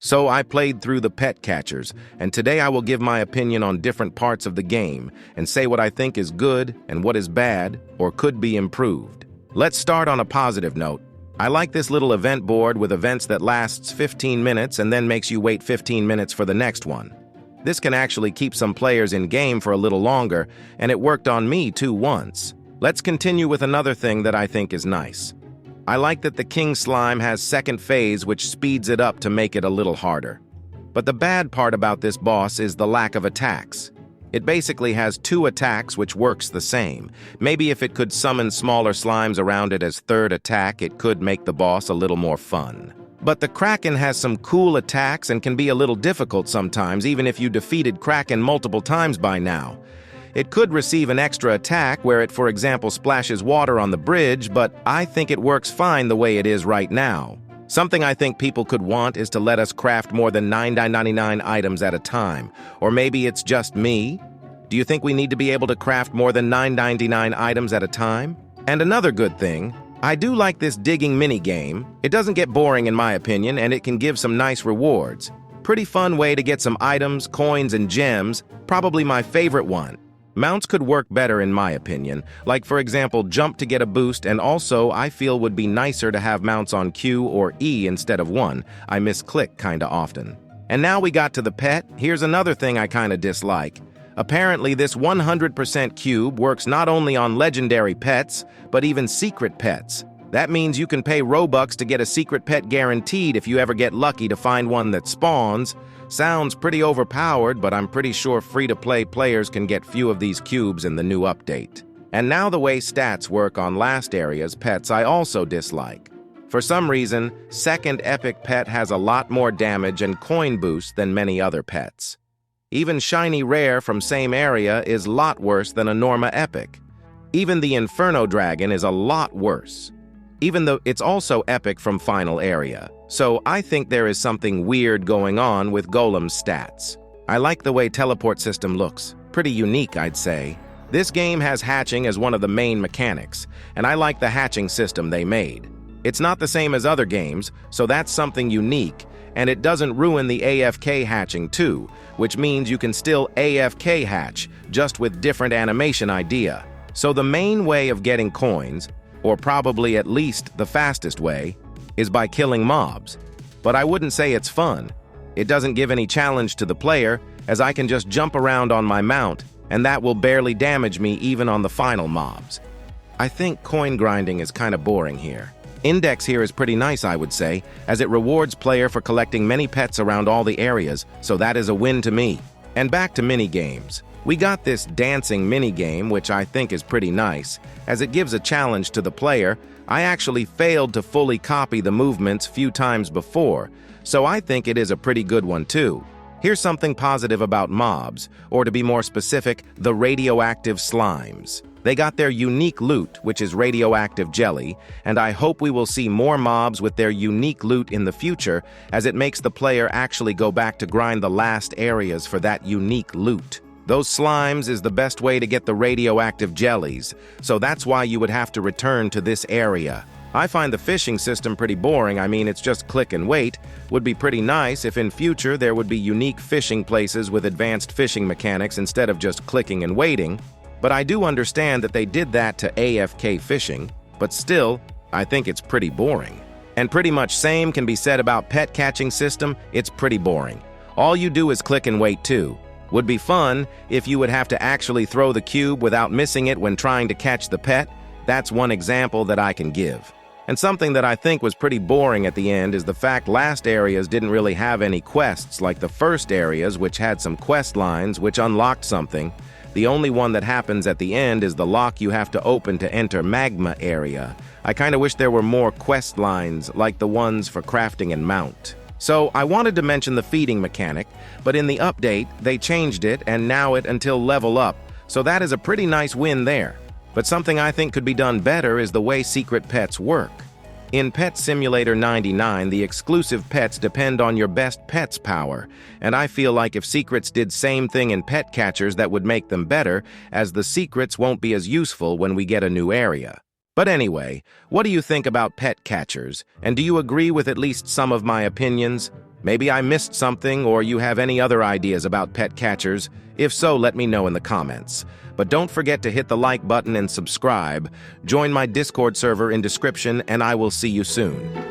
So I played through the pet catchers, and today I will give my opinion on different parts of the game and say what I think is good and what is bad or could be improved. Let's start on a positive note. I like this little event board with events that lasts 15 minutes and then makes you wait 15 minutes for the next one. This can actually keep some players in game for a little longer, and it worked on me too once. Let's continue with another thing that I think is nice. I like that the King Slime has second phase, which speeds it up to make it a little harder. But the bad part about this boss is the lack of attacks. It basically has 2 attacks, which works the same. Maybe if it could summon smaller slimes around it as third attack, it could make the boss a little more fun. But the Kraken has some cool attacks and can be a little difficult sometimes, even if you defeated Kraken multiple times by now. It could receive an extra attack where it, for example, splashes water on the bridge, but I think it works fine the way it is right now. Something I think people could want is to let us craft more than 9.99 items at a time. Or maybe it's just me? Do you think we need to be able to craft more than 9.99 items at a time? And another good thing, I do like this digging mini-game. It doesn't get boring in my opinion, and it can give some nice rewards. Pretty fun way to get some items, coins, and gems, probably my favorite one. Mounts could work better in my opinion, like for example jump to get a boost, and also I feel would be nicer to have mounts on Q or E instead of 1. I misclick kinda often. And now we got to the pet. Here's another thing I kinda dislike. Apparently this 100% cube works not only on legendary pets, but even secret pets. That means you can pay Robux to get a secret pet guaranteed if you ever get lucky to find one that spawns. Sounds pretty overpowered, but I'm pretty sure free-to-play players can get few of these cubes in the new update. And now the way stats work on last area's pets I also dislike. For some reason, second epic pet has a lot more damage and coin boost than many other pets. Even shiny rare from same area is a lot worse than a Norma epic. Even the Inferno Dragon is a lot worse, even though it's also epic from final area. So I think there is something weird going on with Golem's stats. I like the way teleport system looks. Pretty unique, I'd say. This game has hatching as one of the main mechanics, and I like the hatching system they made. It's not the same as other games, so that's something unique, and it doesn't ruin the AFK hatching too, which means you can still AFK hatch, just with different animation idea. So the main way of getting coins, or probably at least the fastest way, is by killing mobs. But I wouldn't say it's fun. It doesn't give any challenge to the player, as I can just jump around on my mount, and that will barely damage me even on the final mobs. I think coin grinding is kind of boring here. Index here is pretty nice, I would say, as it rewards player for collecting many pets around all the areas, so that is a win to me. And back to mini-games. We got this dancing mini-game, which I think is pretty nice, as it gives a challenge to the player. I actually failed to fully copy the movements few times before, so I think it is a pretty good one too. Here's something positive about mobs, or to be more specific, the radioactive slimes. They got their unique loot, which is radioactive jelly, and I hope we will see more mobs with their unique loot in the future, as it makes the player actually go back to grind the last areas for that unique loot. Those slimes is the best way to get the radioactive jellies, so that's why you would have to return to this area. I find the fishing system pretty boring. I mean, it's just click and wait. Would be pretty nice if in future there would be unique fishing places with advanced fishing mechanics instead of just clicking and waiting. But I do understand that they did that to AFK fishing, but still, I think it's pretty boring. And pretty much same can be said about pet catching system. It's pretty boring. All you do is click and wait too. Would be fun if you would have to actually throw the cube without missing it when trying to catch the pet. That's one example that I can give. And something that I think was pretty boring at the end is the fact last areas didn't really have any quests like the first areas, which had some quest lines which unlocked something. The only one that happens at the end is the lock you have to open to enter magma area. I kinda wish there were more quest lines like the ones for crafting and mount. So I wanted to mention the feeding mechanic, but in the update, they changed it and now it until level up, so that is a pretty nice win there. But something I think could be done better is the way secret pets work. In Pet Simulator 99, the exclusive pets depend on your best pet's power, and I feel like if secrets did same thing in pet catchers, that would make them better, as the secrets won't be as useful when we get a new area. But anyway, what do you think about pet catchers, and do you agree with at least some of my opinions? Maybe I missed something or you have any other ideas about pet catchers. If so, let me know in the comments. But don't forget to hit the like button and subscribe. Join my Discord server in description and I will see you soon.